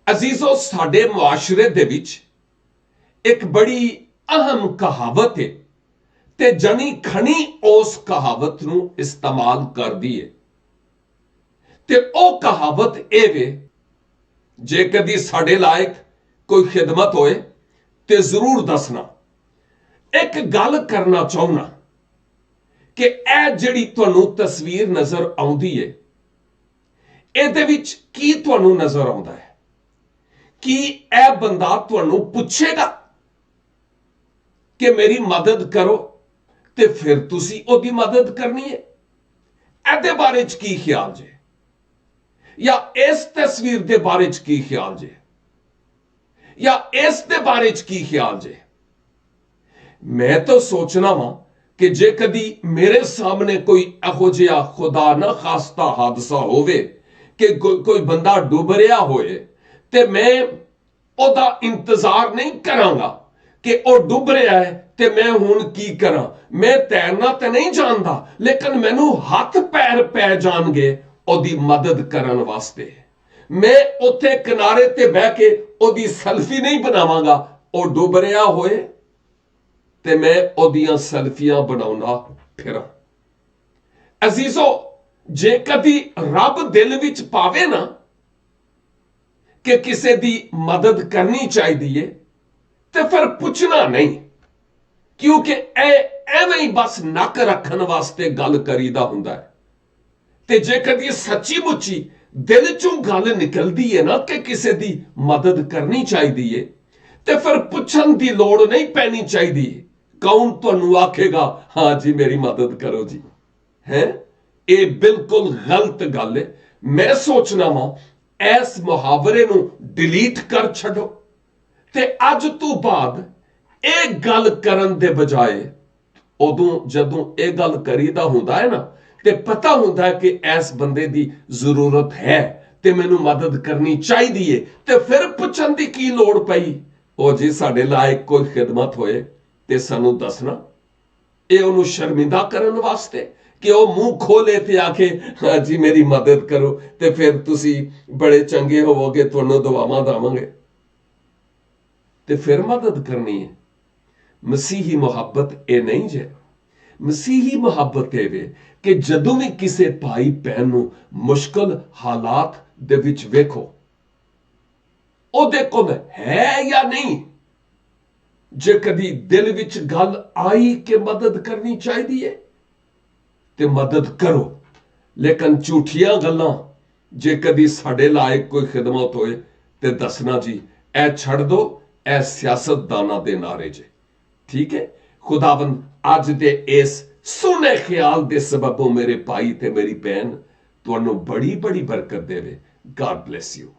ਅਜ਼ੀਜ਼ੋ, ਸਾਡੇ ਮੁਆਸ਼ਰੇ ਦੇ ਵਿੱਚ ਇੱਕ ਬੜੀ ਅਹਿਮ ਕਹਾਵਤ ਹੈ ਤੇ ਜਣੀ ਖਣੀ ਉਸ ਕਹਾਵਤ ਨੂੰ ਇਸਤੇਮਾਲ ਕਰਦੀ ਹੈ ਤੇ ਉਹ ਕਹਾਵਤ ਇਹ ਵੇ, ਜੇ ਕਦੀ ਸਾਡੇ ਲਾਇਕ ਕੋਈ ਖਿਦਮਤ ਹੋਏ ਤੇ ਜ਼ਰੂਰ ਦੱਸਣਾ। ਇੱਕ ਗੱਲ ਕਰਨਾ ਚਾਹੁੰਨਾ ਕਿ ਇਹ ਜਿਹੜੀ ਤੁਹਾਨੂੰ ਤਸਵੀਰ ਨਜ਼ਰ ਆਉਂਦੀ ਹੈ, ਇਹਦੇ ਵਿੱਚ ਕੀ ਤੁਹਾਨੂੰ ਨਜ਼ਰ ਆਉਂਦਾ ਹੈ? ਕੀ ਇਹ ਬੰਦਾ ਤੁਹਾਨੂੰ ਪੁੱਛੇਗਾ ਕਿ ਮੇਰੀ ਮਦਦ ਕਰੋ ਤੇ ਫਿਰ ਤੁਸੀਂ ਉਹਦੀ ਮਦਦ ਕਰਨੀ ਹੈ? ਇਹਦੇ ਬਾਰੇ ਚ ਕੀ ਖਿਆਲ ਜੇ? ਜਾਂ ਇਸ ਤਸਵੀਰ ਦੇ ਬਾਰੇ ਚ ਕੀ ਖਿਆਲ ਜੇ? ਜਾਂ ਇਸ ਦੇ ਬਾਰੇ ਚ ਕੀ ਖਿਆਲ ਜੇ? ਮੈਂ ਤਾਂ ਸੋਚਣਾ ਵਾਂ ਕਿ ਜੇ ਕਦੀ ਮੇਰੇ ਸਾਹਮਣੇ ਕੋਈ ਇਹੋ ਜਿਹਾ ਖੁਦਾ ਨਾ ਖਾਸਤਾ ਹਾਦਸਾ ਹੋਵੇ ਕਿ ਕੋਈ ਬੰਦਾ ਡੁੱਬ ਰਿਹਾ ਹੋਏ ਤੇ ਮੈਂ ਉਹਦਾ ਇੰਤਜ਼ਾਰ ਨਹੀਂ ਕਰਾਂਗਾ ਕਿ ਉਹ ਡੁੱਬ ਰਿਹਾ ਹੈ ਤੇ ਮੈਂ ਹੁਣ ਕੀ ਕਰਾਂ। ਮੈਂ ਤੈਰਨਾ ਤਾਂ ਨਹੀਂ ਜਾਣਦਾ, ਲੇਕਿਨ ਮੈਨੂੰ ਹੱਥ ਪੈਰ ਪੈ ਜਾਣਗੇ ਉਹਦੀ ਮਦਦ ਕਰਨ ਵਾਸਤੇ। ਮੈਂ ਉੱਥੇ ਕਿਨਾਰੇ ਤੇ ਬਹਿ ਕੇ ਉਹਦੀ ਸੈਲਫੀ ਨਹੀਂ ਬਣਾਵਾਂਗਾ। ਉਹ ਡੁੱਬ ਰਿਹਾ ਹੋਏ ਤੇ ਮੈਂ ਉਹਦੀਆਂ ਸੈਲਫੀਆਂ ਬਣਾਉਣਾ ਫਿਰਾਂ। ਅਜ਼ੀਜ਼ੋ, ਜੇ ਕਦੀ ਰੱਬ ਦਿਲ ਵਿੱਚ ਪਾਵੇ ਨਾ ਕਿ ਕਿਸੇ ਦੀ ਮਦਦ ਕਰਨੀ ਚਾਹੀਦੀ ਏ ਤੇ ਫਿਰ ਪੁੱਛਣਾ ਨਹੀਂ, ਕਿਉਂਕਿ ਇਹ ਐਵੇਂ ਹੀ ਬਸ ਨੱਕ ਰੱਖਣ ਵਾਸਤੇ ਗੱਲ ਕਰੀਦਾ ਹੁੰਦਾ ਹੈ। ਤੇ ਜੇ ਕਦੀ ਸੱਚੀ ਮੁੱਚੀ ਦਿਲ ਚੋਂ ਗੱਲ ਨਿਕਲਦੀ ਹੈ ਨਾ ਕਿ ਕਿਸੇ ਦੀ ਮਦਦ ਕਰਨੀ ਚਾਹੀਦੀ ਏ ਤੇ ਫਿਰ ਪੁੱਛਣ ਦੀ ਲੋੜ ਨਹੀਂ ਪੈਣੀ ਚਾਹੀਦੀ। ਕੌਣ ਤੁਹਾਨੂੰ ਆਖੇਗਾ ਹਾਂ ਜੀ ਮੇਰੀ ਮਦਦ ਕਰੋ ਜੀ? ਹੈ ਇਹ ਬਿਲਕੁਲ ਗਲਤ ਗੱਲ ਹੈ। ਮੈਂ ਸੋਚਣਾ ਵਾਂ ਇਸ ਮੁਹਾਵਰੇ ਨੂੰ ਡਿਲੀਟ ਕਰ ਛੱਡੋ ਤੇ ਅੱਜ ਤੋਂ ਬਾਅਦ ਇਹ ਗੱਲ ਕਰਨ ਦੇ ਬਜਾਏ ਉਦੋਂ ਜਦੋਂ ਇਹ ਗੱਲ ਕਰੀਦਾ ਹੁੰਦਾ ਹੈ ਨਾ ਤੇ ਪਤਾ ਹੁੰਦਾ ਹੈ ਕਿ ਇਸ ਬੰਦੇ ਦੀ ਜ਼ਰੂਰਤ ਹੈ ਤੇ ਮੈਨੂੰ ਮਦਦ ਕਰਨੀ ਚਾਹੀਦੀ ਹੈ, ਤੇ ਫਿਰ ਪੁੱਛਣ ਦੀ ਕੀ ਲੋੜ ਪਈ? ਉਹ ਜੀ ਸਾਡੇ ਲਾਇਕ ਕੋਈ ਖਿਦਮਤ ਹੋਏ ਤੇ ਸਾਨੂੰ ਦੱਸਣਾ। ਇਹ ਉਹਨੂੰ ਸ਼ਰਮਿੰਦਾ ਕਰਨ ਵਾਸਤੇ ਕਿ ਉਹ ਮੂੰਹ ਖੋਲੇ ਤੇ ਆਖੇ ਹਾਂ ਜੀ ਮੇਰੀ ਮਦਦ ਕਰੋ ਤੇ ਫਿਰ ਤੁਸੀਂ ਬੜੇ ਚੰਗੇ ਹੋਵੋਗੇ, ਤੁਹਾਨੂੰ ਦੁਆਵਾਂ ਦੇਵਾਂਗੇ ਤੇ ਫਿਰ ਮਦਦ ਕਰਨੀ ਹੈ। ਮਸੀਹੀ ਮੁਹੱਬਤ ਇਹ ਨਹੀਂ ਜੇ। ਮਸੀਹੀ ਮੁਹੱਬਤ ਇਹ ਵੇ ਕਿ ਜਦੋਂ ਵੀ ਕਿਸੇ ਭਾਈ ਭੈਣ ਨੂੰ ਮੁਸ਼ਕਲ ਹਾਲਾਤ ਦੇ ਵਿੱਚ ਵੇਖੋ, ਉਹਦੇ ਕੋਲ ਹੈ ਜਾਂ ਨਹੀਂ, ਜੇ ਕਦੀ ਦਿਲ ਵਿੱਚ ਗੱਲ ਆਈ ਕਿ ਮਦਦ ਕਰਨੀ ਚਾਹੀਦੀ ਹੈ ਤੇ ਮਦਦ ਕਰੋ। ਲੇਕਿਨ ਝੂਠੀਆਂ ਗੱਲਾਂ, ਜੇ ਕਦੀ ਸਾਡੇ ਲਾਇਕ ਕੋਈ ਖਿਦਮਤ ਹੋਏ ਤੇ ਦੱਸਣਾ ਜੀ, ਇਹ ਛੱਡ ਦੋ। ਇਹ ਸਿਆਸਤਦਾਨਾਂ ਦੇ ਨਾਰੇ ਜੇ। ਠੀਕ ਹੈ? ਖੁਦਾਵੰਦ ਅੱਜ ਦੇ ਇਸ ਸੋਹਣੇ ਖਿਆਲ ਦੇ ਸਬਬੋਂ ਮੇਰੇ ਭਾਈ ਤੇ ਮੇਰੀ ਭੈਣ ਤੁਹਾਨੂੰ ਬੜੀ ਬੜੀ ਬਰਕਤ ਦੇਵੇ। God bless you.